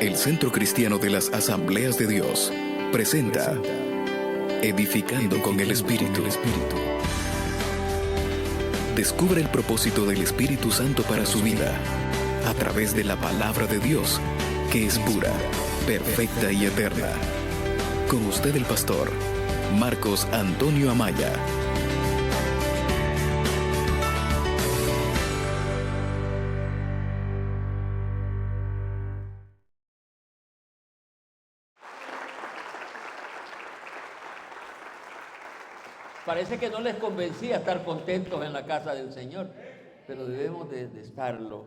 El Centro Cristiano de las Asambleas de Dios presenta Edificando con el Espíritu. Descubre el propósito del Espíritu Santo para su vida a través de la palabra de Dios, que es pura, perfecta y eterna. Con usted el pastor Marcos Antonio Amaya. Parece que no les convencía estar contentos en la casa del Señor, pero debemos de estarlo.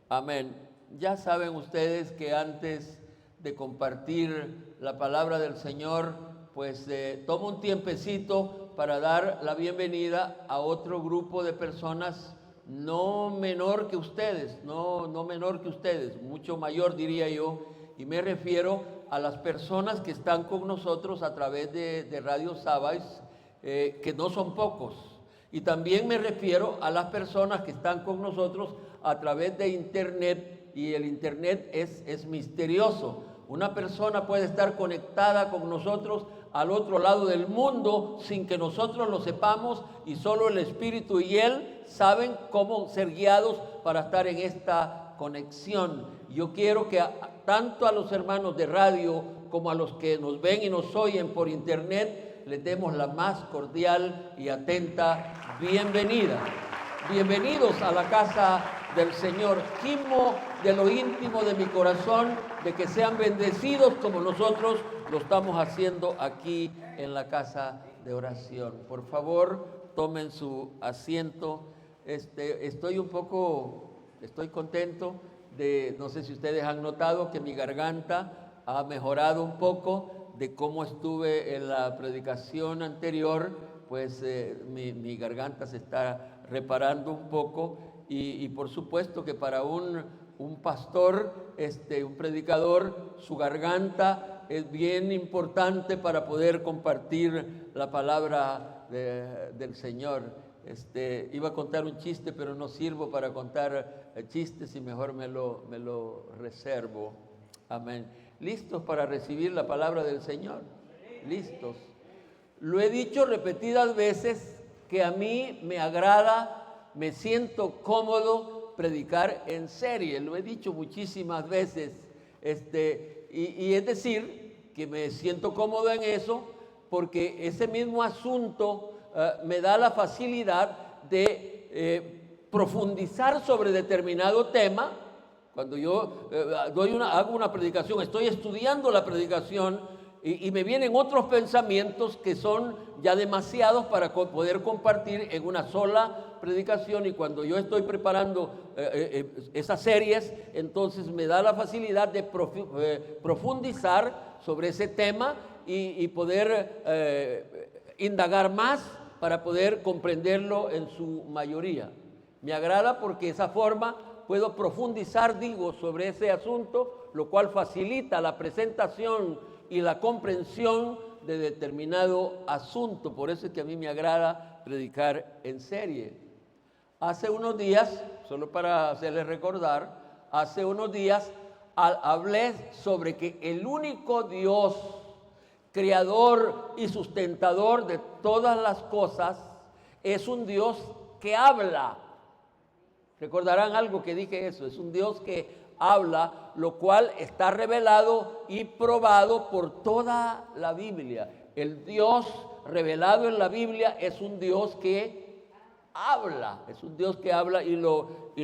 Amén. Ya saben ustedes que antes de compartir la palabra del Señor, pues tomo un tiempecito para dar la bienvenida a otro grupo de personas no menor que ustedes, no menor que ustedes, mucho mayor diría yo, y me refiero a las personas que están con nosotros a través de Radio Sabáis, que no son pocos. Y también me refiero a las personas que están con nosotros a través de internet, y el internet es misterioso. Una persona puede estar conectada con nosotros al otro lado del mundo sin que nosotros lo sepamos, y solo el Espíritu y Él saben cómo ser guiados para estar en esta conexión. Yo quiero que tanto a los hermanos de radio como a los que nos ven y nos oyen por internet les demos la más cordial y atenta bienvenida. Bienvenidos a la casa del Señor. Gimo de lo íntimo de mi corazón de que sean bendecidos como nosotros lo estamos haciendo aquí en la casa de oración. Por favor, tomen su asiento. Estoy contento no sé si ustedes han notado que mi garganta ha mejorado un poco de cómo estuve en la predicación anterior. Pues mi garganta se está reparando un poco, y por supuesto que para un pastor, un predicador, su garganta es bien importante para poder compartir la palabra del Señor. Iba a contar un chiste, pero no sirvo para contar chistes y mejor me lo reservo. Amén. ¿Listos para recibir la palabra del Señor? ¿Listos? Lo he dicho repetidas veces que a mí me agrada, me siento cómodo predicar en serie. Lo he dicho muchísimas veces. Y es decir, que me siento cómodo en eso porque ese mismo asunto me da la facilidad de profundizar sobre determinado tema. Cuando yo hago una predicación, estoy estudiando la predicación y me vienen otros pensamientos que son ya demasiados para poder compartir en una sola predicación. Y cuando yo estoy preparando esas series, entonces me da la facilidad de profundizar sobre ese tema y poder indagar más para poder comprenderlo en su mayoría. Me agrada porque esa forma puedo profundizar, sobre ese asunto, lo cual facilita la presentación y la comprensión de determinado asunto. Por eso es que a mí me agrada predicar en serie. Hace unos días, solo para hacerles recordar, hablé sobre que el único Dios, creador y sustentador de todas las cosas, es un Dios que habla. Recordarán algo que dije eso, es un Dios que habla, lo cual está revelado y probado por toda la Biblia. El Dios revelado en la Biblia es un Dios que habla, y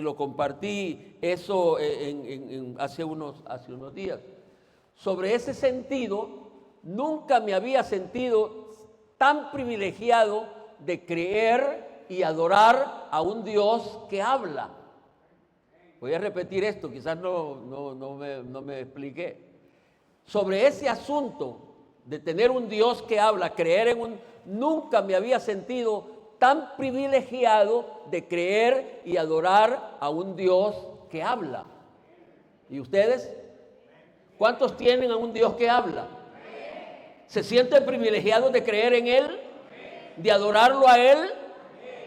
lo compartí eso hace unos días. Sobre ese sentido, nunca me había sentido tan privilegiado de creer y adorar a un Dios que habla. Voy a repetir esto, quizás no me expliqué. Sobre ese asunto de tener un Dios que habla, nunca me había sentido tan privilegiado de creer y adorar a un Dios que habla. ¿Y ustedes? ¿Cuántos tienen a un Dios que habla? ¿Se sienten privilegiados de creer en Él? ¿De adorarlo a Él?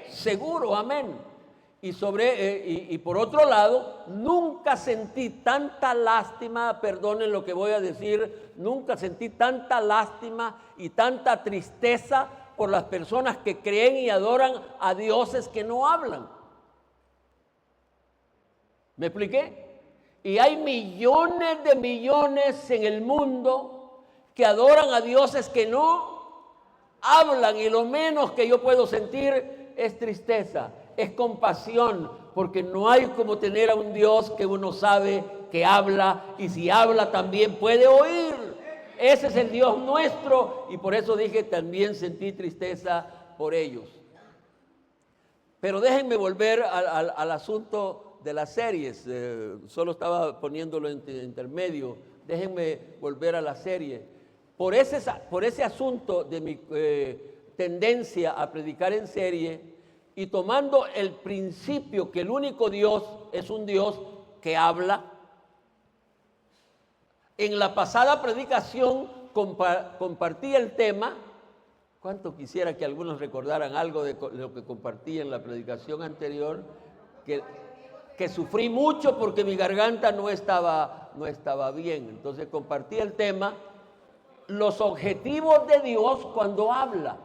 Seguro, amén. Y por otro lado, nunca sentí tanta lástima, perdonen lo que voy a decir, nunca sentí tanta lástima y tanta tristeza por las personas que creen y adoran a dioses que no hablan. ¿Me expliqué? Y hay millones de millones en el mundo que adoran a dioses que no hablan, y lo menos que yo puedo sentir es tristeza, es compasión, porque no hay como tener a un Dios que uno sabe que habla, y si habla también puede oír. Ese es el Dios nuestro, y por eso dije, también sentí tristeza por ellos. Pero déjenme volver al asunto de las series. Solo estaba poniéndolo en intermedio. Déjenme volver a la serie. Por ese asunto de mi tendencia a predicar en serie, y tomando el principio que el único Dios es un Dios que habla, en la pasada predicación compartí el tema. ¿Cuánto quisiera que algunos recordaran algo de lo que compartí en la predicación anterior? Que sufrí mucho porque mi garganta no estaba bien. Entonces compartí el tema, los objetivos de Dios cuando habla.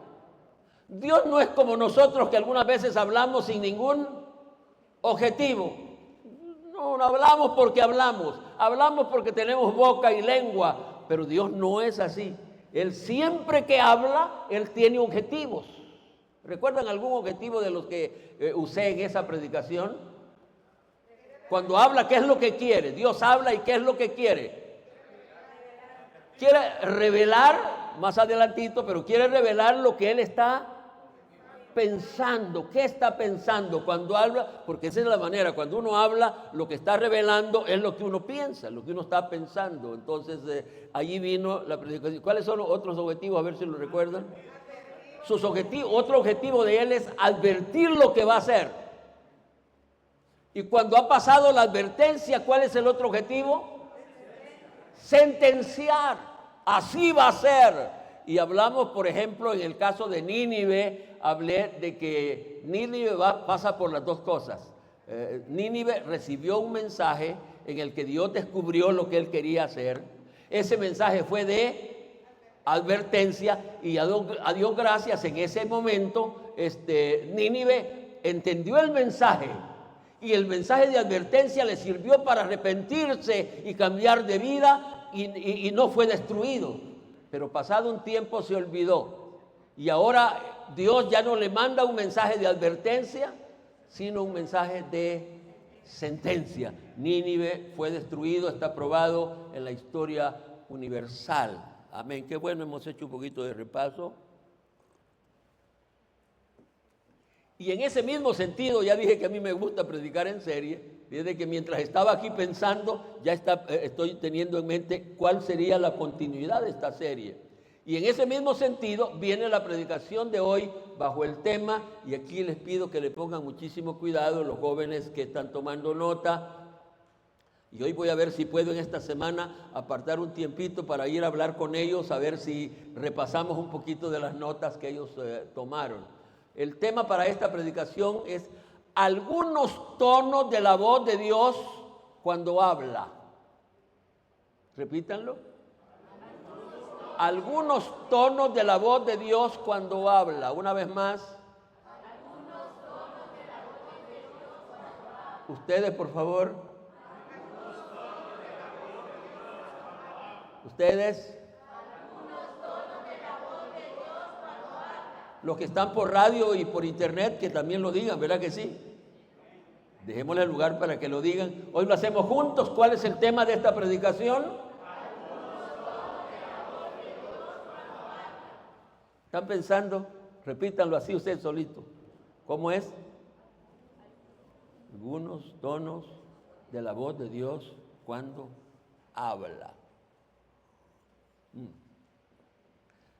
Dios no es como nosotros, que algunas veces hablamos sin ningún objetivo. No hablamos porque hablamos porque tenemos boca y lengua, pero Dios no es así. Él siempre que habla, Él tiene objetivos. ¿Recuerdan algún objetivo de los que usé en esa predicación? Cuando habla, ¿qué es lo que quiere? Dios habla, y ¿qué es lo que quiere? Quiere revelar, más adelantito, pero quiere revelar lo que Él está pensando. ¿Qué está pensando cuando habla? Porque esa es la manera. Cuando uno habla, lo que está revelando es lo que uno piensa, lo que uno está pensando. Entonces, allí vino la predicación. ¿Cuáles son los otros objetivos? A ver si lo recuerdan. Sus objetivos, otro objetivo de Él es advertir lo que va a hacer. Y cuando ha pasado la advertencia, ¿cuál es el otro objetivo? Sentenciar. Así va a ser. Y hablamos, por ejemplo, en el caso de Nínive, hablé de que Nínive pasa por las dos cosas. Nínive recibió un mensaje en el que Dios descubrió lo que Él quería hacer. Ese mensaje fue de advertencia, y a Dios gracias, en ese momento Nínive entendió el mensaje, y el mensaje de advertencia le sirvió para arrepentirse y cambiar de vida, y no fue destruido. Pero pasado un tiempo se olvidó, y ahora Dios ya no le manda un mensaje de advertencia, sino un mensaje de sentencia. Nínive fue destruido, está probado en la historia universal. Amén. Qué bueno, hemos hecho un poquito de repaso. Y en ese mismo sentido, ya dije que a mí me gusta predicar en serie. Desde que mientras estaba aquí pensando, ya estoy teniendo en mente cuál sería la continuidad de esta serie. Y en ese mismo sentido viene la predicación de hoy bajo el tema, y aquí les pido que le pongan muchísimo cuidado los jóvenes que están tomando nota. Y hoy voy a ver si puedo en esta semana apartar un tiempito para ir a hablar con ellos, a ver si repasamos un poquito de las notas que ellos tomaron. El tema para esta predicación es algunos tonos de la voz de Dios cuando habla. Repítanlo. Algunos tonos de la voz de Dios cuando habla. Una vez más. Ustedes, por favor. Ustedes. Los que están por radio y por internet, que también lo digan, ¿verdad que sí? Dejémosle lugar para que lo digan. Hoy lo hacemos juntos. ¿Cuál es el tema de esta predicación? ¿Están pensando? Repítanlo así usted solito. ¿Cómo es? Algunos tonos de la voz de Dios cuando habla.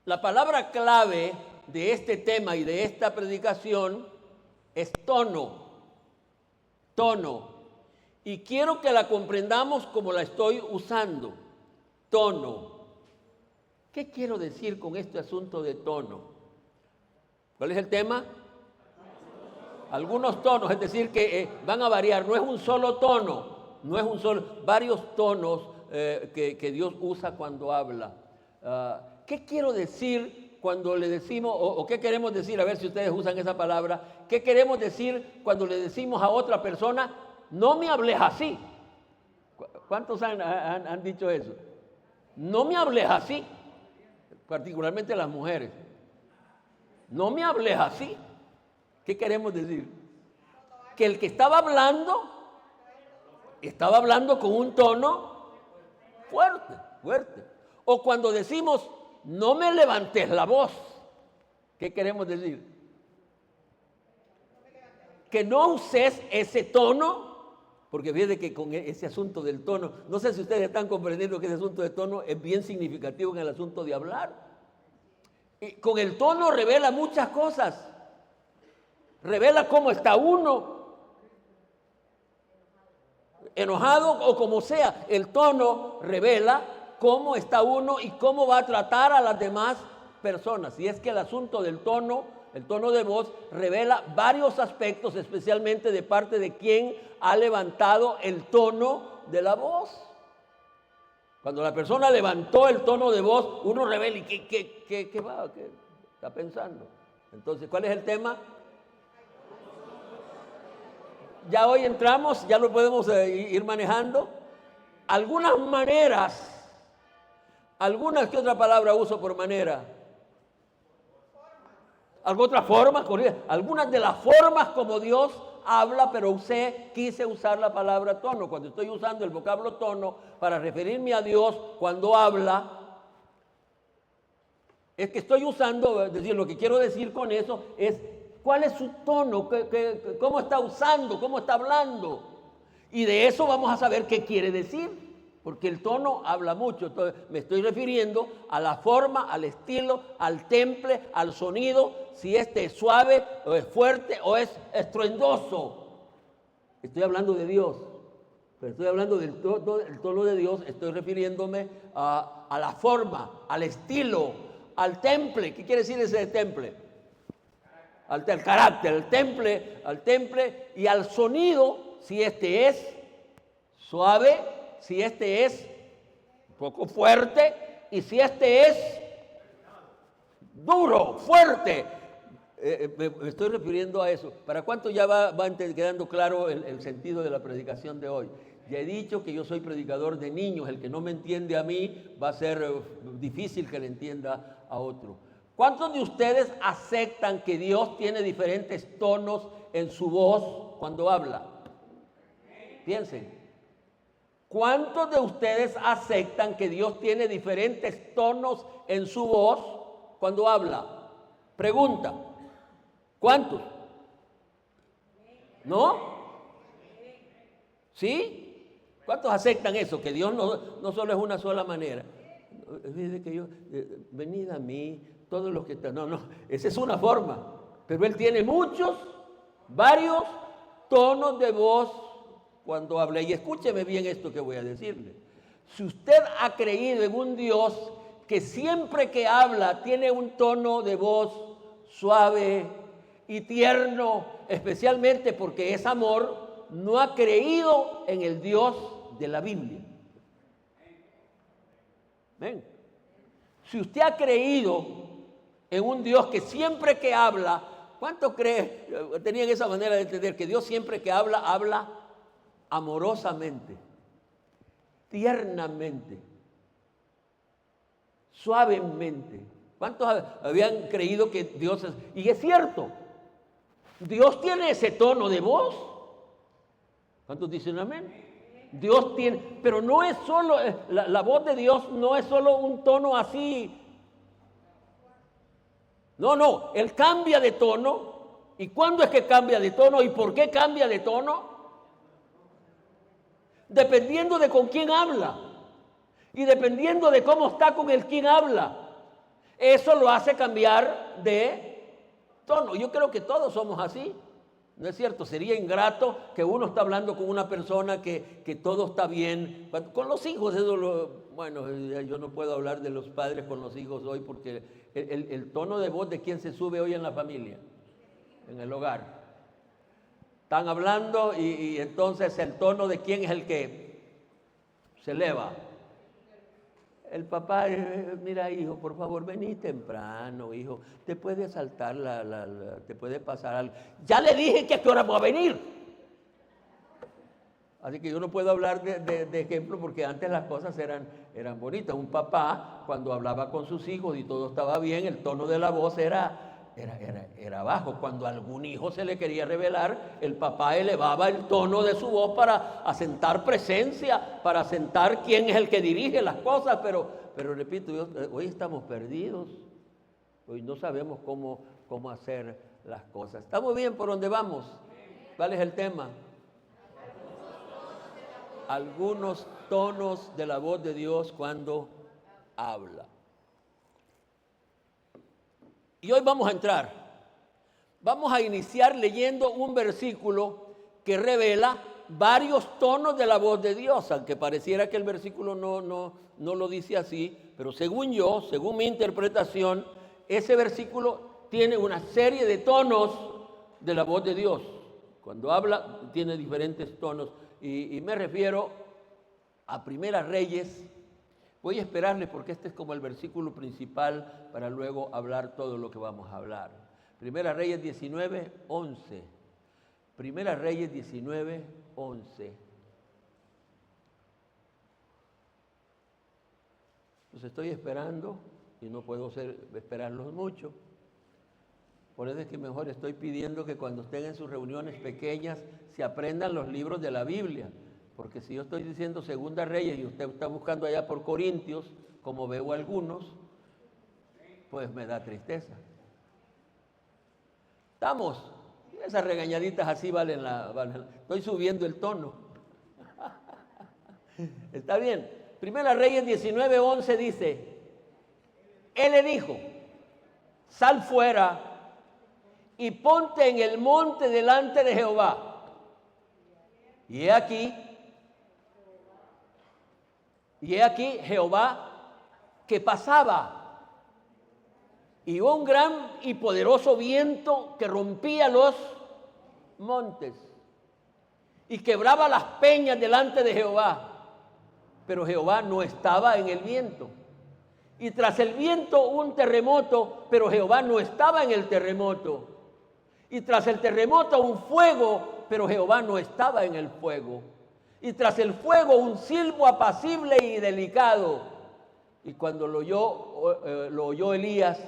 La palabra clave de este tema y de esta predicación es tono. Tono. Y quiero que la comprendamos como la estoy usando. Tono. ¿Qué quiero decir con este asunto de tono? ¿Cuál es el tema? Algunos tonos, es decir, que van a variar. No es un solo tono, no es un solo, varios tonos que Dios usa cuando habla. ¿Qué quiero decir cuando le decimos, o qué queremos decir? A ver si ustedes usan esa palabra. ¿Qué queremos decir cuando le decimos a otra persona, no me hables así? ¿Cuántos han dicho eso? No me hables así, particularmente las mujeres. No me hables así. ¿Qué queremos decir? Que el que estaba hablando con un tono fuerte, fuerte. O cuando decimos, no me levantes la voz, ¿qué queremos decir? Que no uses ese tono, porque fíjate que con ese asunto del tono, no sé si ustedes están comprendiendo que ese asunto de tono es bien significativo en el asunto de hablar. Y con el tono revela muchas cosas. Revela cómo está uno, enojado o como sea. El tono revela cómo está uno y cómo va a tratar a las demás personas. Y es que el asunto del tono, el tono de voz, revela varios aspectos, especialmente de parte de quien ha levantado el tono de la voz. Cuando la persona levantó el tono de voz, uno revela, ¿y qué está pensando? Entonces, ¿cuál es el tema? Ya hoy entramos, ya lo podemos ir manejando. Algunas maneras, ¿qué otra palabra uso por manera? ¿Alguna otra forma? Algunas de las formas como Dios habla, pero quise usar la palabra tono. Cuando estoy usando el vocablo tono para referirme a Dios cuando habla, es que estoy usando, es decir, lo que quiero decir con eso es cuál es su tono, cómo está usando, cómo está hablando. Y de eso vamos a saber qué quiere decir, porque el tono habla mucho. Entonces, me estoy refiriendo a la forma, al estilo, al temple, al sonido, si este es suave o es fuerte o es estruendoso. Estoy hablando de Dios, pero estoy hablando del tono de Dios, estoy refiriéndome a la forma, al estilo, al temple. ¿Qué quiere decir ese temple? Al carácter, al temple y al sonido, si este es suave, si este es un poco fuerte y si este es duro, fuerte. Me estoy refiriendo a eso. ¿Para cuánto ya va quedando claro el sentido de la predicación de hoy? Ya he dicho que yo soy predicador de niños. El que no me entiende a mí va a ser difícil que le entienda a otro. ¿Cuántos de ustedes aceptan que Dios tiene diferentes tonos en su voz cuando habla? Piensen. ¿Cuántos de ustedes aceptan que Dios tiene diferentes tonos en su voz cuando habla? Pregunta. ¿Cuántos? ¿No? ¿Sí? ¿Cuántos aceptan eso? Que Dios no solo es una sola manera. Dice que venid a mí, todos los que están. No, esa es una forma. Pero Él tiene varios tonos de voz cuando habla. Y escúcheme bien esto que voy a decirle. Si usted ha creído en un Dios que siempre que habla tiene un tono de voz suave y tierno, especialmente porque es amor, no ha creído en el Dios de la Biblia. ¿Ven? Si usted ha creído en un Dios que siempre que habla, ¿cuánto tenían esa manera de entender que Dios siempre que habla amorosamente, tiernamente, suavemente? ¿Cuántos habían creído que Dios es? Y es cierto, Dios tiene ese tono de voz. ¿Cuántos dicen amén? Dios tiene, pero no es solo, la voz de Dios no es solo un tono así. No, Él cambia de tono. ¿Y cuándo es que cambia de tono? ¿Y por qué cambia de tono? Dependiendo de con quién habla. Y dependiendo de cómo está con el quien habla. Eso lo hace cambiar de tono. Yo creo que todos somos así. ¿No es cierto? Sería ingrato que uno está hablando con una persona que todo está bien. Con los hijos, bueno, yo no puedo hablar de los padres con los hijos hoy porque el tono de voz de quién se sube hoy en la familia, en el hogar. Están hablando y entonces el tono de quién es el que se eleva. El papá, mira hijo, por favor, vení temprano, hijo. Te puede saltar, te puede pasar algo. Ya le dije que a qué hora voy a venir. Así que yo no puedo hablar de ejemplo porque antes las cosas eran bonitas. Un papá, cuando hablaba con sus hijos y todo estaba bien, el tono de la voz era bajo. Cuando a algún hijo se le quería revelar, el papá elevaba el tono de su voz para asentar presencia, para asentar quién es el que dirige las cosas. Pero repito, hoy estamos perdidos. Hoy no sabemos cómo hacer las cosas. ¿Estamos bien por donde vamos? ¿Cuál es el tema? Algunos tonos de la voz de Dios cuando habla. Y hoy vamos a entrar. Vamos a iniciar leyendo un versículo que revela varios tonos de la voz de Dios, aunque pareciera que el versículo no lo dice así, pero según mi interpretación, ese versículo tiene una serie de tonos de la voz de Dios. Cuando habla, tiene diferentes tonos. Y me refiero a Primera Reyes. Voy a esperarle porque este es como el versículo principal para luego hablar todo lo que vamos a hablar. Primera Reyes 19:11. Primera Reyes 19:11. Los estoy esperando y no puedo esperarlos mucho. Por eso es que mejor estoy pidiendo que cuando estén en sus reuniones pequeñas se aprendan los libros de la Biblia. Porque si yo estoy diciendo Segunda Reyes y usted está buscando allá por Corintios, como veo algunos, pues me da tristeza. ¿Estamos? Esas regañaditas así valen estoy subiendo el tono. ¿Está bien? Primera Reyes 19:11 dice, Él le dijo, sal fuera y ponte en el monte delante de Jehová. Y he aquí Jehová que pasaba, y un gran y poderoso viento que rompía los montes y quebraba las peñas delante de Jehová. Pero Jehová no estaba en el viento. Y tras el viento un terremoto, pero Jehová no estaba en el terremoto. Y tras el terremoto un fuego, pero Jehová no estaba en el fuego. Y tras el fuego un silbo apacible y delicado. Y cuando lo oyó Elías,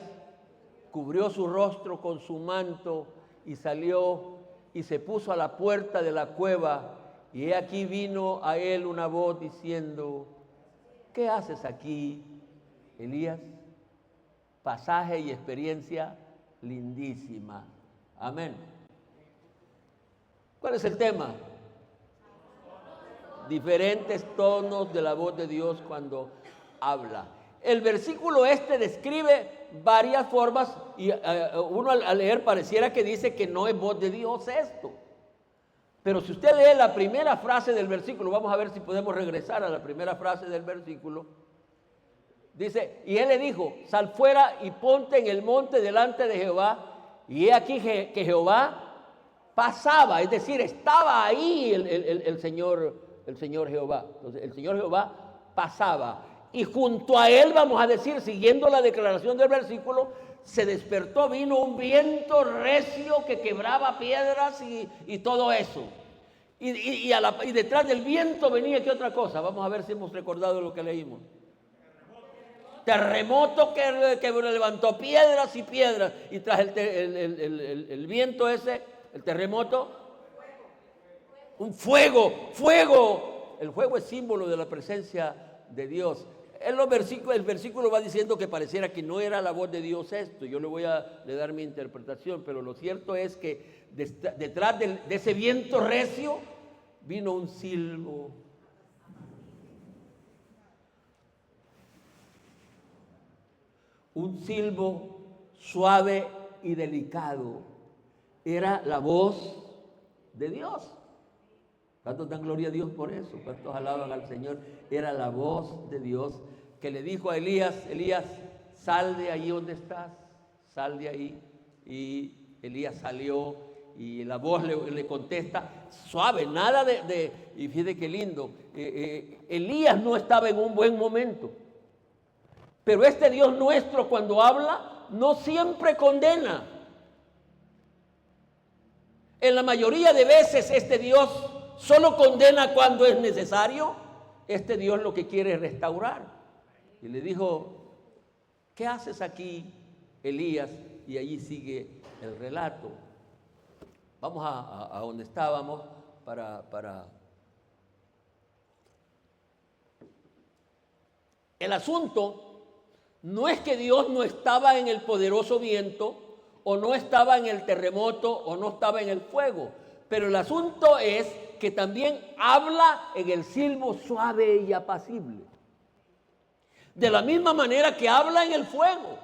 cubrió su rostro con su manto y salió y se puso a la puerta de la cueva. Y he aquí vino a él una voz diciendo, ¿qué haces aquí, Elías? Pasaje y experiencia lindísima. Amén. ¿Cuál es el tema? Diferentes tonos de la voz de Dios cuando habla. El versículo describe varias formas y uno al leer pareciera que dice que no es voz de Dios esto. Pero si usted lee la primera frase del versículo, vamos a ver si podemos regresar a la primera frase del versículo. Dice, y él le dijo, sal fuera y ponte en el monte delante de Jehová. Y he aquí que Jehová pasaba, es decir, estaba ahí el Señor Jehová. Entonces el Señor Jehová pasaba. Y junto a él, vamos a decir, siguiendo la declaración del versículo, se despertó, vino un viento recio que quebraba piedras y todo eso. Y detrás del viento venía, ¿qué otra cosa? Vamos a ver si hemos recordado lo que leímos. Terremoto que levantó piedras y piedras. Y tras el viento ese, el terremoto, un fuego. El fuego es símbolo de la presencia de Dios. El versículo va diciendo que pareciera que no era la voz de Dios esto. Yo le dar mi interpretación, pero lo cierto es que detrás de ese viento recio vino un silbo. Un silbo suave y delicado. Era la voz de Dios. ¿Cuántos dan gloria a Dios por eso? ¿Cuántos alaban al Señor? Era la voz de Dios que le dijo a Elías, sal de ahí donde estás, sal de ahí. Y Elías salió y la voz le contesta suave, nada y fíjate qué lindo, Elías no estaba en un buen momento, pero este Dios nuestro cuando habla no siempre condena. En la mayoría de veces este Dios solo condena cuando es necesario. Este Dios lo que quiere es restaurar. Y le dijo, ¿qué haces aquí, Elías? Y allí sigue el relato. Vamos a donde estábamos para... El asunto no es que Dios no estaba en el poderoso viento, o no estaba en el terremoto, o no estaba en el fuego. Pero el asunto es que también habla en el silbo suave y apacible. De la misma manera que habla en el fuego.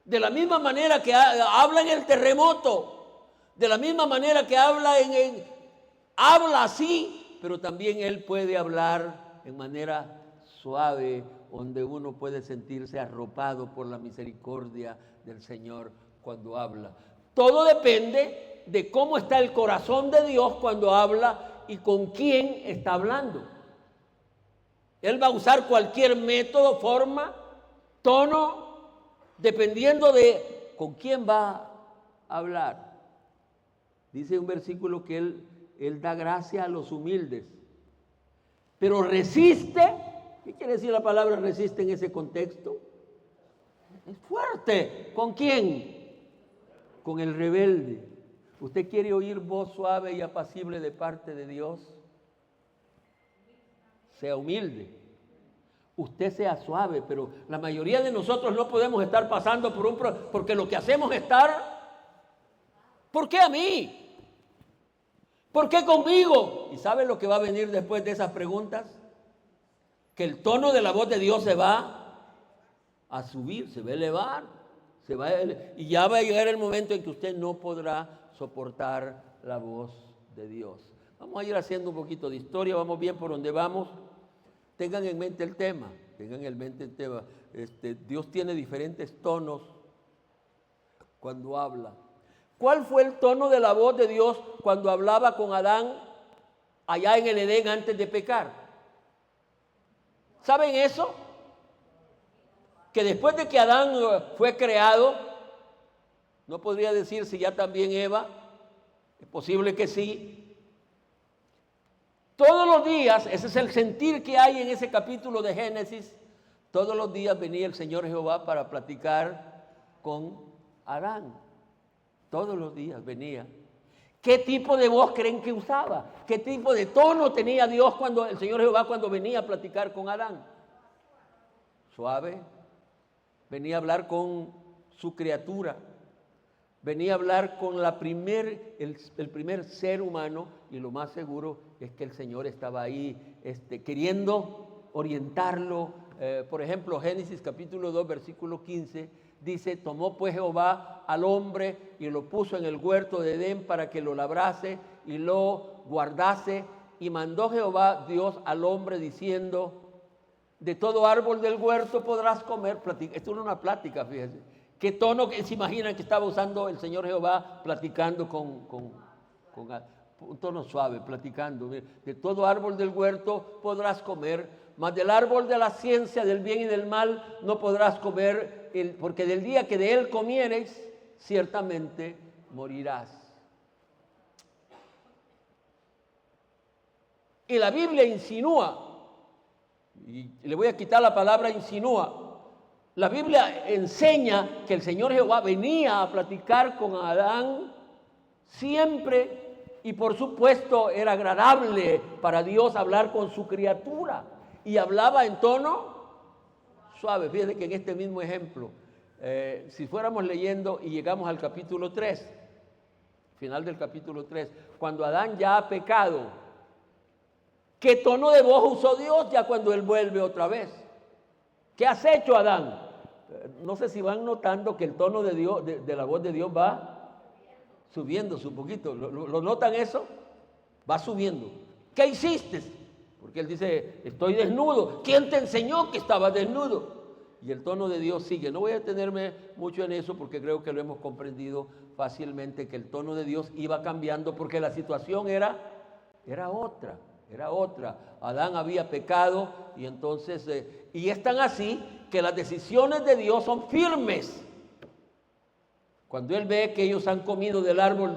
De la misma manera que habla en el terremoto. De la misma manera que habla habla así, pero también Él puede hablar en manera suave, donde uno puede sentirse arropado por la misericordia del Señor cuando habla. Todo depende de cómo está el corazón de Dios cuando habla y con quién está hablando. Él va a usar cualquier método, forma, tono, dependiendo de con quién va a hablar. Dice un versículo que Él da gracia a los humildes, pero resiste. ¿Qué quiere decir la palabra resiste en ese contexto? Es fuerte. ¿Con quién? Con el rebelde. ¿Usted quiere oír voz suave y apacible de parte de Dios? Sea humilde. Usted sea suave, pero la mayoría de nosotros no podemos estar pasando porque lo que hacemos es estar, ¿por qué a mí? ¿Por qué conmigo? ¿Y sabe lo que va a venir después de esas preguntas? Que el tono de la voz de Dios se va a subir, se va a elevar, y ya va a llegar el momento en que usted no podrá soportar la voz de Dios. Vamos a ir haciendo un poquito de historia, vamos bien por donde vamos. Tengan en mente el tema, Dios tiene diferentes tonos cuando habla. ¿Cuál fue el tono de la voz de Dios cuando hablaba con Adán allá en el Edén antes de pecar? ¿Saben eso? Que después de que Adán fue creado, no podría decir si ya también Eva, es posible que sí. Todos los días, ese es el sentir que hay en ese capítulo de Génesis, todos los días venía el Señor Jehová para platicar con Adán. Todos los días venía. ¿Qué tipo de voz creen que usaba? ¿Qué tipo de tono tenía Dios cuando el Señor Jehová cuando venía a platicar con Adán? Suave. Venía a hablar con su criatura. Venía a hablar con el primer ser humano, y lo más seguro es que el Señor estaba ahí queriendo orientarlo. Por ejemplo, Génesis capítulo 2, versículo 15, dice, tomó pues Jehová al hombre y lo puso en el huerto de Edén para que lo labrase y lo guardase, y mandó Jehová Dios al hombre diciendo, de todo árbol del huerto podrás comer. Esto no es una plática, fíjense. ¿Qué tono se imaginan que estaba usando el Señor Jehová platicando con un tono suave, platicando? De todo árbol del huerto podrás comer, mas del árbol de la ciencia del bien y del mal no podrás comer, porque del día que de él comieres, ciertamente morirás. Y la Biblia insinúa, y le voy a quitar la palabra insinúa, la Biblia enseña que el Señor Jehová venía a platicar con Adán siempre, y por supuesto era agradable para Dios hablar con su criatura, y hablaba en tono suave. Fíjense que en este mismo ejemplo, si fuéramos leyendo y llegamos al capítulo 3, final del capítulo 3, cuando Adán ya ha pecado, ¿qué tono de voz usó Dios ya cuando él vuelve otra vez? ¿Qué has hecho, Adán? No sé si van notando que el tono de Dios, de la voz de Dios va subiéndose un poquito. ¿Lo notan eso? Va subiendo. ¿Qué hiciste? Porque él dice, estoy desnudo. ¿Quién te enseñó que estaba desnudo? y el tono de Dios sigue. No voy a detenerme mucho en eso porque creo que lo hemos comprendido fácilmente, que el tono de Dios iba cambiando porque la situación era otra. Adán había pecado y entonces, y es tan así que las decisiones de Dios son firmes. Cuando Él ve que ellos han comido del árbol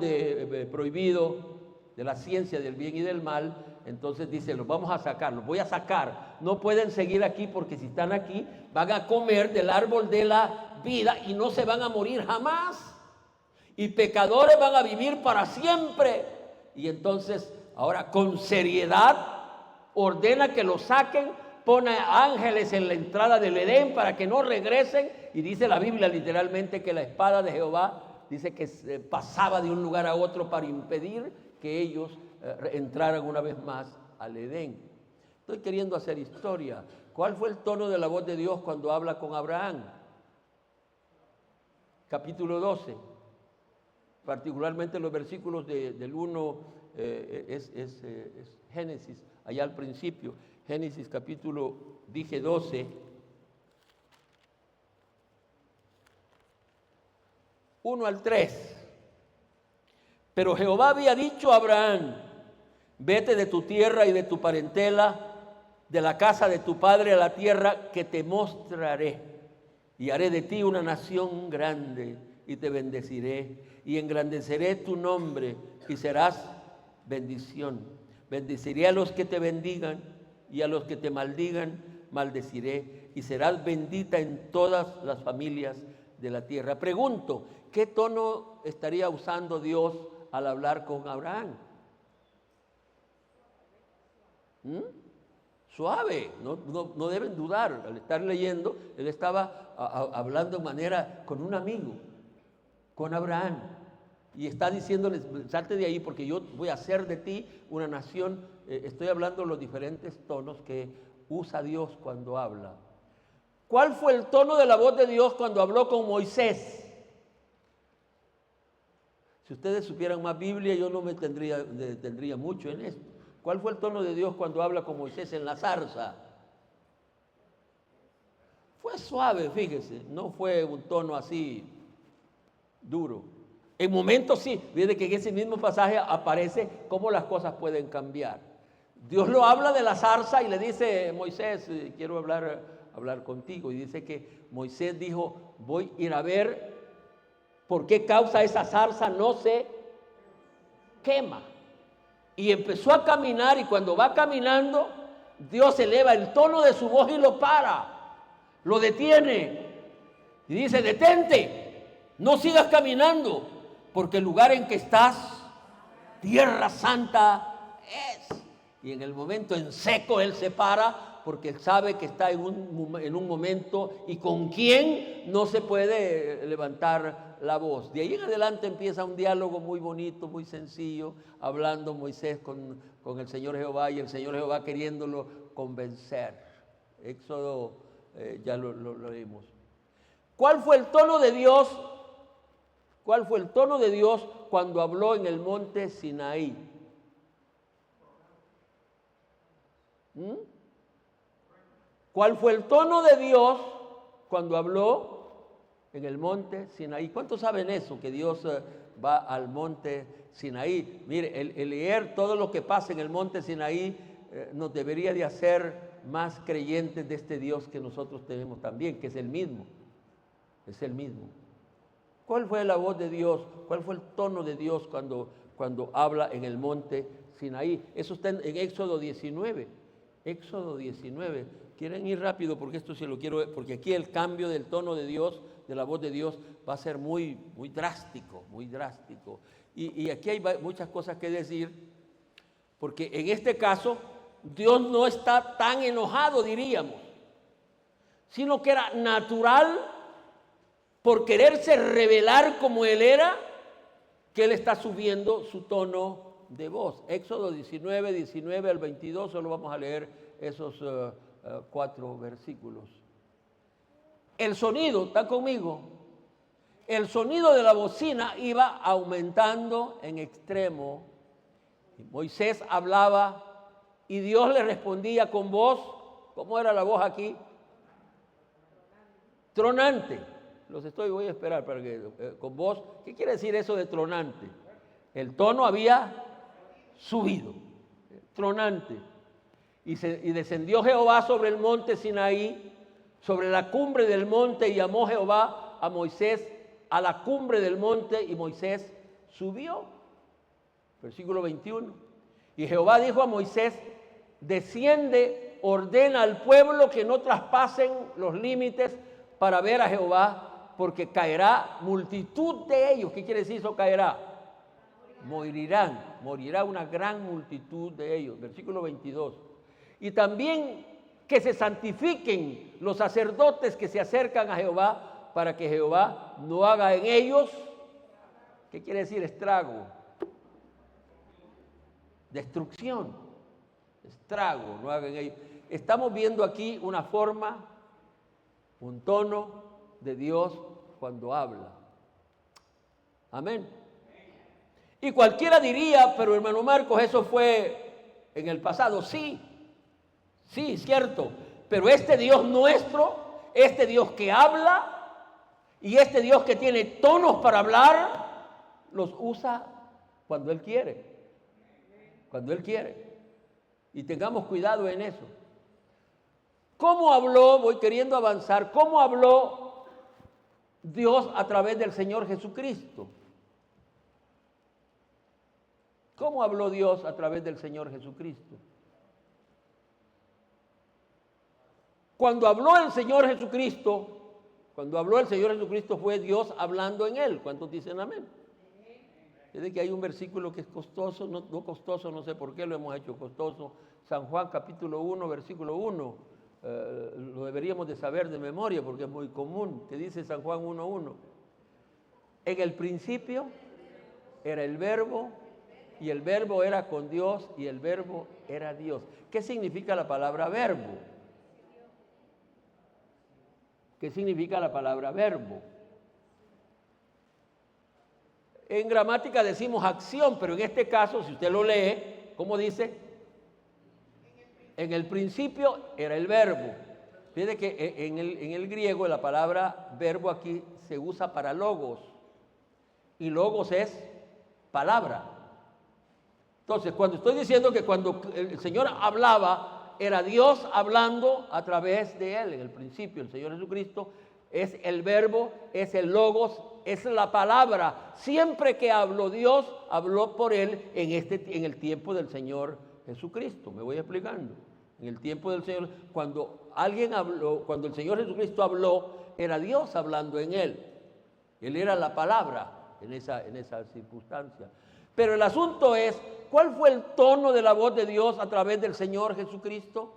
prohibido, de la ciencia del bien y del mal, entonces dice, los vamos a sacar, los voy a sacar. No pueden seguir aquí porque si están aquí van a comer del árbol de la vida y no se van a morir jamás. Y pecadores van a vivir para siempre. Y entonces, ahora con seriedad, ordena que los saquen, pone ángeles en la entrada del Edén para que no regresen. Y dice la Biblia literalmente que la espada de Jehová dice que pasaba de un lugar a otro para impedir que ellos entraran una vez más al Edén. Estoy queriendo hacer historia. ¿Cuál fue el tono de la voz de Dios cuando habla con Abraham? Capítulo 12. Particularmente los versículos del 1 es Génesis, allá al principio. Génesis capítulo, 12. 1 al 3. Pero Jehová había dicho a Abraham, vete de tu tierra y de tu parentela, de la casa de tu padre a la tierra que te mostraré, y haré de ti una nación grande, y te bendeciré, y engrandeceré tu nombre, y serás bendición. Bendeciré a los que te bendigan, y a los que te maldigan, maldeciré, y serás bendita en todas las familias de la tierra. Pregunto, ¿qué tono estaría usando Dios al hablar con Abraham? Suave, no deben dudar. Al estar leyendo, él estaba hablando de manera con un amigo, con Abraham, y está diciéndole, salte de ahí porque yo voy a hacer de ti una nación. Estoy hablando de los diferentes tonos que usa Dios cuando habla. ¿Cuál fue el tono de la voz de Dios cuando habló con Moisés? Si ustedes supieran más Biblia, yo no me detendría mucho en esto. ¿Cuál fue el tono de Dios cuando habla con Moisés en la zarza? Fue suave, fíjese, no fue un tono así duro. En momentos sí, fíjate que en ese mismo pasaje aparece cómo las cosas pueden cambiar. Dios lo habla de la zarza y le dice, Moisés, quiero hablar contigo. Y dice que Moisés dijo, voy a ir a ver por qué causa esa zarza no se quema. Y empezó a caminar, y cuando va caminando, Dios eleva el tono de su voz y lo para, lo detiene. Y dice, detente, no sigas caminando, porque el lugar en que estás, tierra santa es. Y en el momento en seco él se para, porque él sabe que está en un momento y con quien no se puede levantar la voz. De ahí en adelante empieza un diálogo muy bonito, muy sencillo, hablando Moisés con el Señor Jehová, y el Señor Jehová queriéndolo convencer. Éxodo, ya lo leímos. ¿Cuál fue el tono de Dios? ¿Cuál fue el tono de Dios cuando habló en el monte Sinaí? ¿Cuál fue el tono de Dios cuando habló en el monte Sinaí? ¿Cuántos saben eso? Que Dios va al monte Sinaí. Mire, el leer todo lo que pasa en el monte Sinaí nos debería de hacer más creyentes de este Dios que nosotros tenemos también, que es el mismo. Es el mismo. ¿Cuál fue la voz de Dios? ¿Cuál fue el tono de Dios cuando habla en el monte Sinaí? Eso está en Éxodo 19. Éxodo 19. Quieren ir rápido porque esto sí lo quiero, porque aquí el cambio del tono de Dios, de la voz de Dios, va a ser muy drástico, muy drástico. Y aquí hay muchas cosas que decir, porque en este caso Dios no está tan enojado, diríamos, sino que era natural, por quererse revelar como Él era, que Él está subiendo su tono de voz. Éxodo 19 al 22, solo vamos a leer esos 4 versículos. El sonido, ¿está conmigo? El sonido de la bocina iba aumentando en extremo. Moisés hablaba y Dios le respondía con voz. ¿Cómo era la voz aquí? Tronante. Voy a esperar para que con vos. ¿Qué quiere decir eso de tronante? El tono había subido. Tronante. Y descendió Jehová sobre el monte Sinaí, sobre la cumbre del monte, y llamó Jehová a Moisés a la cumbre del monte, y Moisés subió. Versículo 21. Y Jehová dijo a Moisés: desciende, ordena al pueblo que no traspasen los límites para ver a Jehová, porque caerá multitud de ellos. ¿Qué quiere decir eso, caerá? Morirá una gran multitud de ellos. Versículo 22. Y también que se santifiquen los sacerdotes que se acercan a Jehová, para que Jehová no haga en ellos, ¿qué quiere decir estrago? Destrucción, estrago, no haga en ellos. Estamos viendo aquí una forma, un tono de Dios cuando habla. Amén. Y cualquiera diría: pero hermano Marcos, eso fue en el pasado. Sí, cierto. Pero este Dios nuestro, este Dios que habla y este Dios que tiene tonos para hablar, los usa cuando Él quiere. Cuando Él quiere. Y tengamos cuidado en eso. ¿Cómo habló? Voy queriendo avanzar. ¿Cómo habló Dios a través del Señor Jesucristo? ¿Cómo habló Dios a través del Señor Jesucristo? Cuando habló el Señor Jesucristo fue Dios hablando en Él. ¿Cuántos dicen amén? Es de que hay un versículo que es costoso, no costoso, no sé por qué lo hemos hecho costoso. San Juan capítulo 1, versículo 1. Lo deberíamos de saber de memoria porque es muy común. Que dice San Juan 1:1. En el principio era el Verbo, y el Verbo era con Dios, y el Verbo era Dios. ¿Qué significa la palabra verbo? ¿Qué significa la palabra verbo? En gramática decimos acción, pero en este caso, si usted lo lee, ¿cómo dice? En el principio era el verbo. Fíjate que en el griego la palabra verbo aquí se usa para logos. Y logos es palabra. Entonces, cuando estoy diciendo que cuando el Señor hablaba, era Dios hablando a través de Él. En el principio, el Señor Jesucristo es el verbo, es el logos, es la palabra. Siempre que habló Dios, habló por Él en el tiempo del Señor Jesucristo. Me voy explicando. En el tiempo del Señor, cuando alguien habló, cuando el Señor Jesucristo habló, era Dios hablando en Él. Él era la palabra en esa circunstancia. Pero el asunto es, ¿cuál fue el tono de la voz de Dios a través del Señor Jesucristo?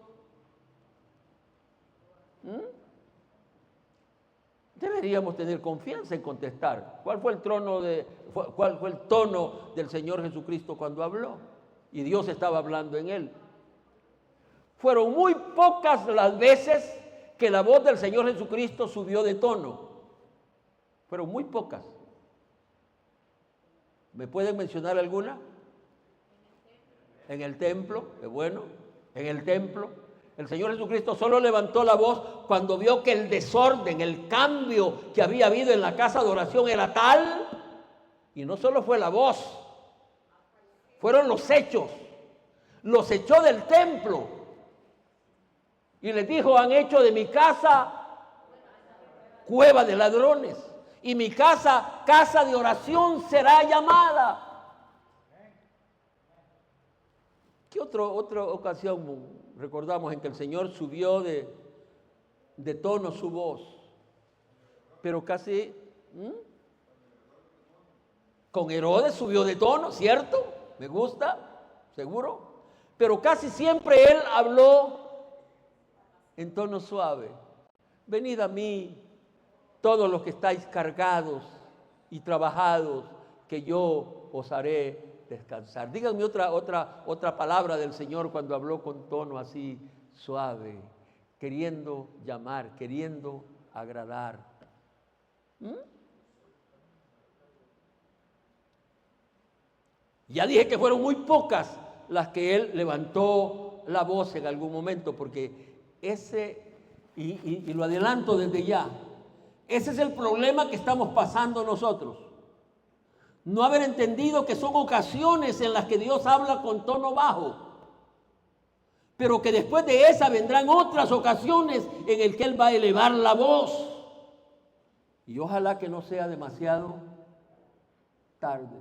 Deberíamos tener confianza en contestar. ¿Cuál fue el tono del Señor Jesucristo cuando habló? Y Dios estaba hablando en Él. Fueron muy pocas las veces que la voz del Señor Jesucristo subió de tono. Fueron muy pocas. ¿Me pueden mencionar alguna? En el templo, qué bueno, en el templo. El Señor Jesucristo solo levantó la voz cuando vio que el desorden, el cambio que había habido en la casa de oración era tal. Y no solo fue la voz, fueron los hechos. Los echó del templo y les dijo: han hecho de mi casa cueva de ladrones. Y mi casa, casa de oración será llamada. ¿Qué otra ocasión recordamos en que el Señor subió de tono su voz? Pero casi, con Herodes subió de tono, ¿cierto? Me gusta, seguro. Pero casi siempre Él habló en tono suave. Venid a mí, todos los que estáis cargados y trabajados, que yo os haré descansar. Díganme otra palabra del Señor cuando habló con tono así suave, queriendo llamar, queriendo agradar. Ya dije que fueron muy pocas las que Él levantó la voz en algún momento, porque y lo adelanto desde ya, Ese es el problema que estamos pasando nosotros. No haber entendido que son ocasiones en las que Dios habla con tono bajo, pero que después de esa vendrán otras ocasiones en las que Él va a elevar la voz. Y ojalá que no sea demasiado tarde.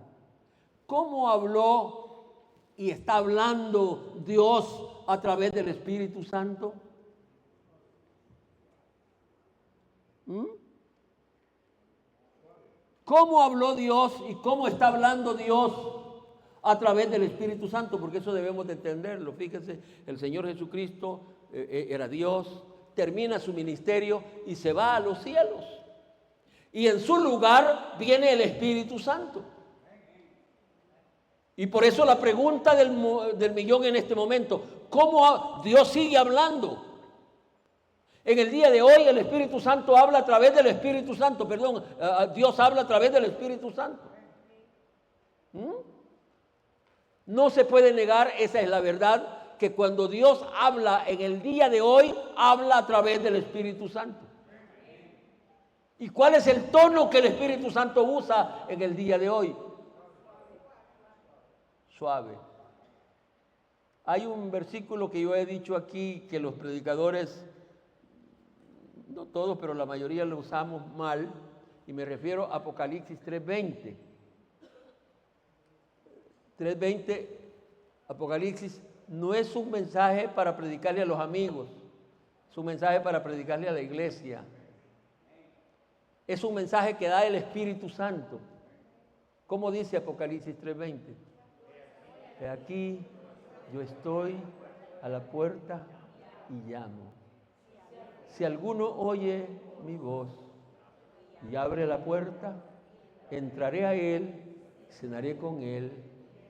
¿Cómo habló y está hablando Dios a través del Espíritu Santo? ¿Cómo habló Dios y cómo está hablando Dios a través del Espíritu Santo? Porque eso debemos de entenderlo. Fíjense, el Señor Jesucristo era Dios, termina su ministerio y se va a los cielos. Y en su lugar viene el Espíritu Santo. Y por eso la pregunta del millón en este momento: ¿cómo Dios sigue hablando? En el día de hoy el Espíritu Santo habla a través del Espíritu Santo, Dios habla a través del Espíritu Santo. No se puede negar, esa es la verdad, que cuando Dios habla en el día de hoy, habla a través del Espíritu Santo. ¿Y cuál es el tono que el Espíritu Santo usa en el día de hoy? Suave. Hay un versículo que yo he dicho aquí que los predicadores, no todos, pero la mayoría lo usamos mal, y me refiero a Apocalipsis 3:20. 3:20, Apocalipsis, no es un mensaje para predicarle a los amigos, es un mensaje para predicarle a la iglesia. Es un mensaje que da el Espíritu Santo. ¿Cómo dice Apocalipsis 3:20? He aquí, yo estoy a la puerta y llamo. Si alguno oye mi voz y abre la puerta, entraré a él, cenaré con él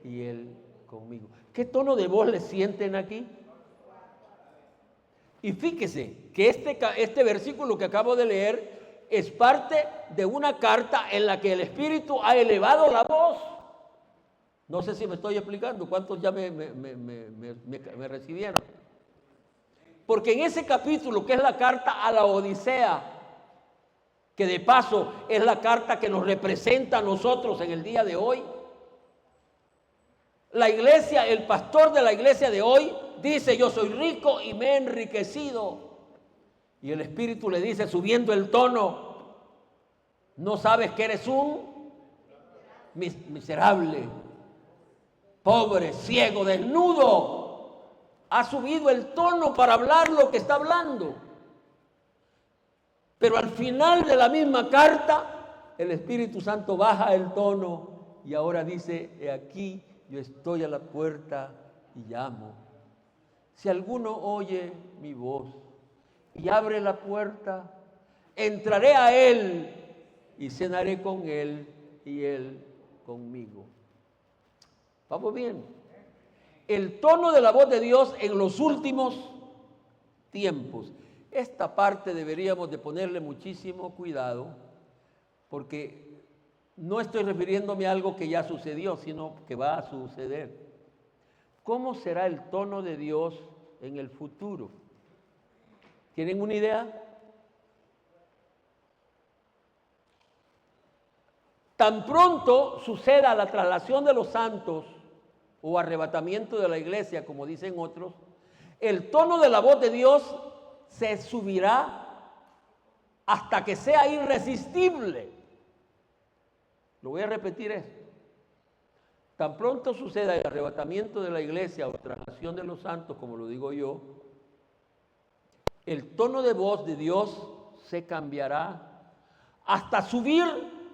y él conmigo. ¿Qué tono de voz le sienten aquí? Y fíjese que este versículo que acabo de leer es parte de una carta en la que el Espíritu ha elevado la voz. No sé si me estoy explicando. ¿Cuántos ya me recibieron? Porque en ese capítulo, que es la carta a la Odisea, que de paso es la carta que nos representa a nosotros en el día de hoy, la iglesia, el pastor de la iglesia de hoy dice: yo soy rico y me he enriquecido. Y el Espíritu le dice, subiendo el tono: ¿no sabes que eres un miserable, pobre, ciego, desnudo? Ha subido el tono para hablar lo que está hablando. Pero al final de la misma carta, el Espíritu Santo baja el tono y ahora dice: he aquí, yo estoy a la puerta y llamo. Si alguno oye mi voz y abre la puerta, entraré a él y cenaré con él y él conmigo. ¿Vamos bien? El tono de la voz de Dios en los últimos tiempos. Esta parte deberíamos de ponerle muchísimo cuidado, porque no estoy refiriéndome a algo que ya sucedió, sino que va a suceder. ¿Cómo será el tono de Dios en el futuro? ¿Tienen una idea? Tan pronto suceda la traslación de los santos o arrebatamiento de la iglesia, como dicen otros, el tono de la voz de Dios se subirá hasta que sea irresistible. Lo voy a repetir esto. Tan pronto suceda el arrebatamiento de la iglesia o traslación de los santos, como lo digo yo, el tono de voz de Dios se cambiará hasta subir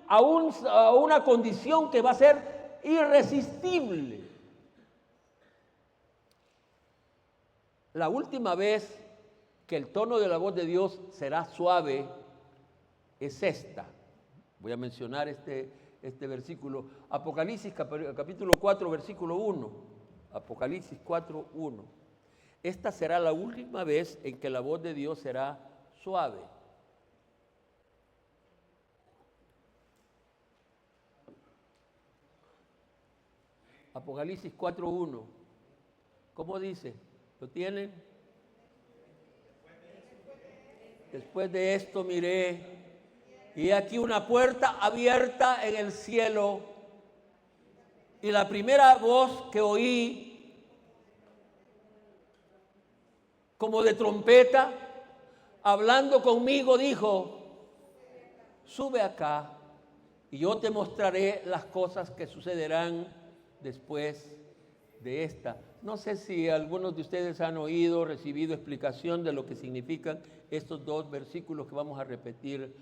a una condición que va a ser irresistible. La última vez que el tono de la voz de Dios será suave es esta. Voy a mencionar este versículo. Apocalipsis capítulo 4, versículo 1. Apocalipsis 4, 1. Esta será la última vez en que la voz de Dios será suave. Apocalipsis 4, 1. ¿Cómo dice? ¿Lo tienen? Después de esto miré y aquí una puerta abierta en el cielo, y la primera voz que oí, como de trompeta, hablando conmigo, dijo: sube acá y yo te mostraré las cosas que sucederán después de esta. No sé si algunos de ustedes han oído, recibido explicación de lo que significan estos dos versículos que vamos a repetir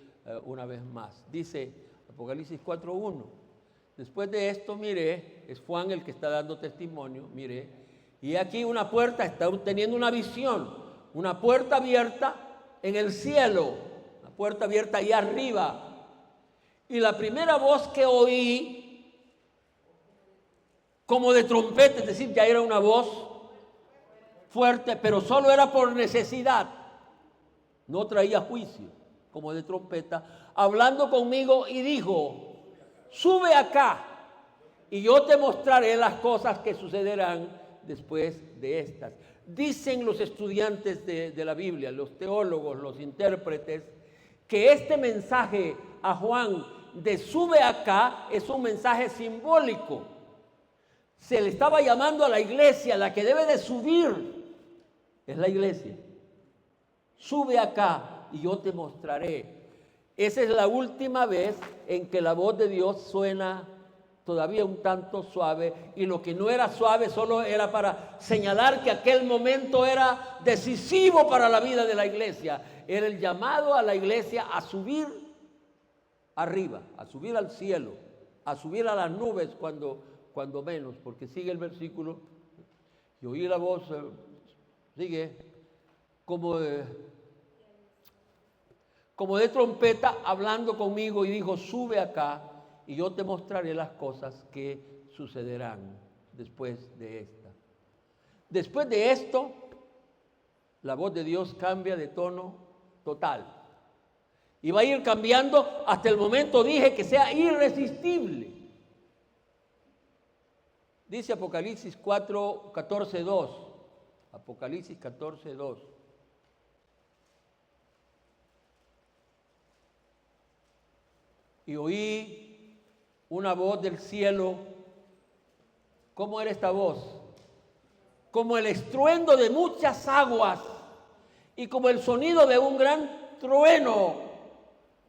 una vez más. Dice Apocalipsis 4:1. Después de esto miré, es Juan el que está dando testimonio, miré, y aquí una puerta, está teniendo una visión, una puerta abierta en el cielo, una puerta abierta ahí arriba. Y la primera voz que oí, como de trompeta, es decir, ya era una voz fuerte, pero solo era por necesidad, no traía juicio, como de trompeta, hablando conmigo, y dijo: sube acá y yo te mostraré las cosas que sucederán después de estas. Dicen los estudiantes de la Biblia, los teólogos, los intérpretes, que este mensaje a Juan de sube acá es un mensaje simbólico. Se le estaba llamando a la iglesia, la que debe de subir es la iglesia. Sube acá y yo te mostraré. Esa es la última vez en que la voz de Dios suena todavía un tanto suave, y lo que no era suave solo era para señalar que aquel momento era decisivo para la vida de la iglesia. Era el llamado a la iglesia a subir arriba, a subir al cielo, a subir a las nubes cuando menos, porque sigue el versículo, y oí la voz, sigue, como de trompeta hablando conmigo, y dijo: sube acá y yo te mostraré las cosas que sucederán después de esta. Después de esto, la voz de Dios cambia de tono total. Y va a ir cambiando hasta el momento, dije, que sea irresistible. Dice Apocalipsis 14:2. Apocalipsis 14:2. Y oí una voz del cielo. ¿Cómo era esta voz? Como el estruendo de muchas aguas y como el sonido de un gran trueno.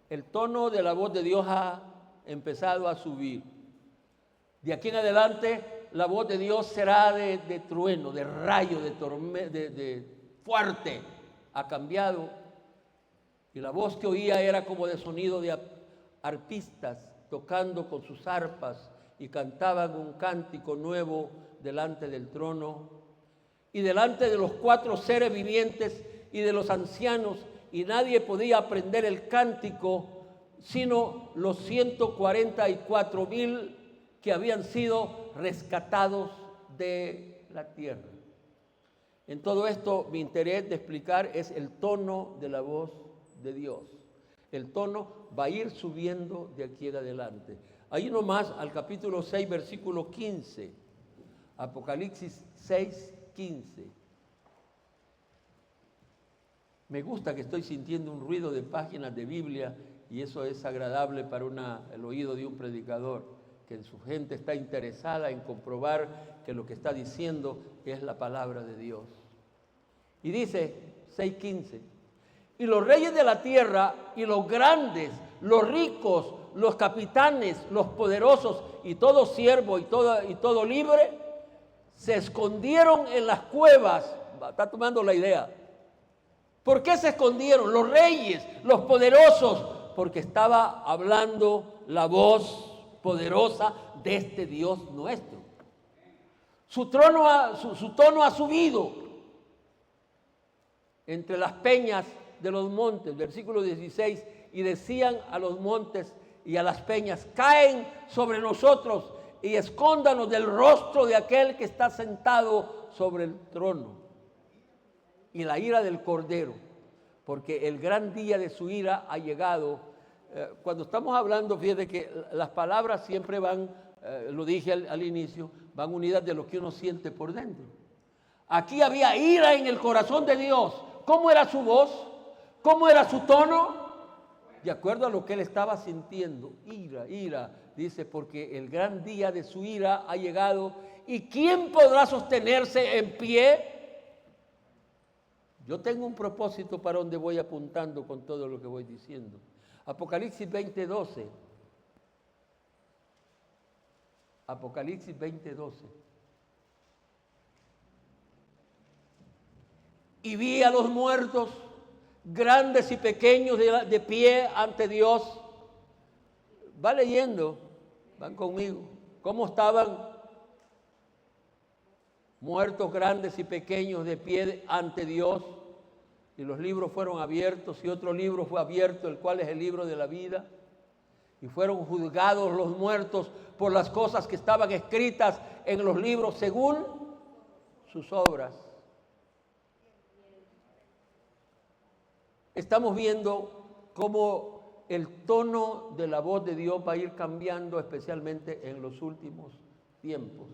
El tono de la voz de Dios ha empezado a subir. De aquí en adelante la voz de Dios será de trueno, de rayo, de tormenta, de fuerte. Ha cambiado. Y la voz que oía era como de sonido de arpistas tocando con sus arpas, y cantaban un cántico nuevo delante del trono y delante de los 4 seres vivientes y de los ancianos, y nadie podía aprender el cántico sino los 144,000 que habían sido rescatados de la tierra. En todo esto, mi interés de explicar es el tono de la voz de Dios. El tono va a ir subiendo de aquí en adelante. Ahí nomás al capítulo 6, versículo 15. Apocalipsis 6, 15. Me gusta que estoy sintiendo un ruido de páginas de Biblia, y eso es agradable para el oído de un predicador, que su gente está interesada en comprobar que lo que está diciendo es la palabra de Dios. Y dice 6:15: y los reyes de la tierra, y los grandes, los ricos, los capitanes, los poderosos, y todo siervo y todo libre, se escondieron en las cuevas. Está tomando la idea. ¿Por qué se escondieron? Los reyes, los poderosos, porque estaba hablando la voz poderosa de este Dios nuestro. Su tono ha subido entre las peñas de los montes, versículo 16, y decían a los montes y a las peñas: caen sobre nosotros y escóndanos del rostro de aquel que está sentado sobre el trono y la ira del Cordero, porque el gran día de su ira ha llegado. Cuando estamos hablando, fíjate que las palabras siempre van, lo dije al inicio, van unidas de lo que uno siente por dentro. Aquí había ira en el corazón de Dios. ¿Cómo era su voz? ¿Cómo era su tono? de acuerdo a lo que él estaba sintiendo. Ira, dice, porque el gran día de su ira ha llegado. ¿Y quién podrá sostenerse en pie? Yo tengo un propósito para donde voy apuntando con todo lo que voy diciendo. Apocalipsis 20:12. Apocalipsis 20:12. Y vi a los muertos, grandes y pequeños, de pie ante Dios. Va leyendo, van conmigo. ¿Cómo estaban? Muertos, grandes y pequeños, de pie ante Dios. Y los libros fueron abiertos, y otro libro fue abierto, el cual es el libro de la vida. Y fueron juzgados los muertos por las cosas que estaban escritas en los libros según sus obras. Estamos viendo cómo el tono de la voz de Dios va a ir cambiando, especialmente en los últimos tiempos.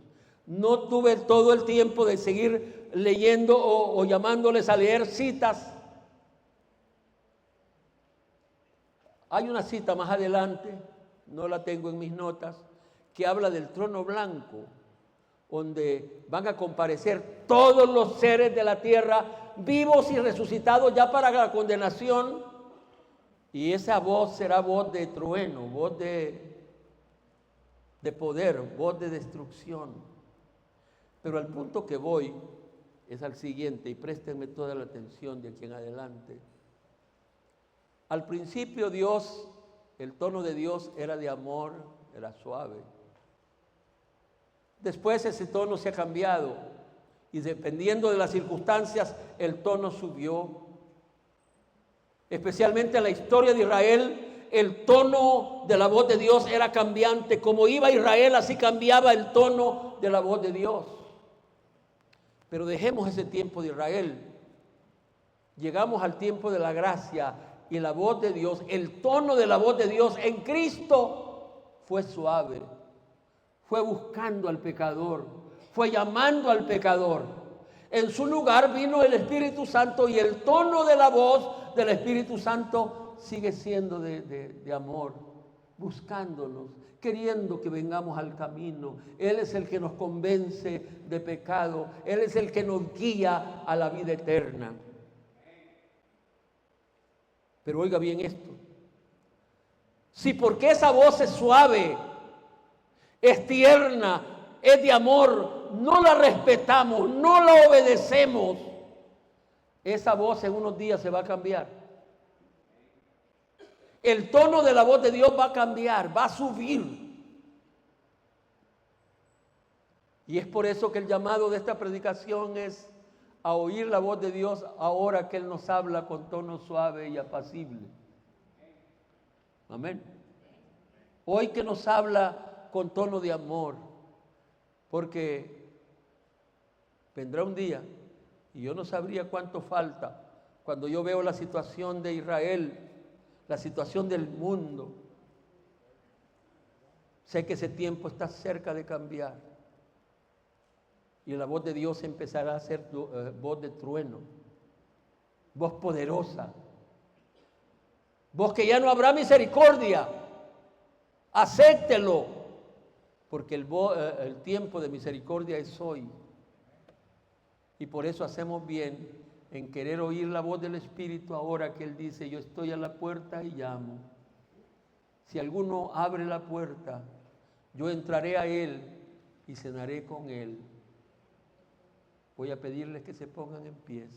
No tuve todo el tiempo de seguir leyendo o llamándoles a leer citas. Hay una cita más adelante, no la tengo en mis notas, que habla del trono blanco, donde van a comparecer todos los seres de la tierra, vivos y resucitados ya para la condenación. Y esa voz será voz de trueno, voz de poder, voz de destrucción. Pero al punto que voy es al siguiente, y préstenme toda la atención de aquí en adelante. Al principio Dios, el tono de Dios era de amor, era suave. Después ese tono se ha cambiado y dependiendo de las circunstancias el tono subió. Especialmente en la historia de Israel, el tono de la voz de Dios era cambiante. Como iba Israel, así cambiaba el tono de la voz de Dios. Pero dejemos ese tiempo de Israel. Llegamos al tiempo de la gracia y la voz de Dios, el tono de la voz de Dios en Cristo fue suave. Fue buscando al pecador, fue llamando al pecador. En su lugar vino el Espíritu Santo y el tono de la voz del Espíritu Santo sigue siendo de amor, buscándonos, queriendo que vengamos al camino. Él es el que nos convence de pecado, Él es el que nos guía a la vida eterna. Pero oiga bien esto, si porque esa voz es suave, es tierna, es de amor, no la respetamos, no la obedecemos, esa voz en unos días se va a cambiar. El tono de la voz de Dios va a cambiar, va a subir. Y es por eso que el llamado de esta predicación es a oír la voz de Dios ahora que Él nos habla con tono suave y apacible. Amén. Hoy que nos habla con tono de amor, porque vendrá un día, y yo no sabría cuánto falta, cuando yo veo la situación de Israel, la situación del mundo, sé que ese tiempo está cerca de cambiar. Y la voz de Dios empezará a ser voz de trueno, voz poderosa, voz que ya no habrá misericordia. Acéptelo, porque el tiempo de misericordia es hoy. Y por eso hacemos bien en querer oír la voz del Espíritu ahora que Él dice: yo estoy a la puerta y llamo. Si alguno abre la puerta, yo entraré a Él y cenaré con Él. Voy a pedirles que se pongan en pies.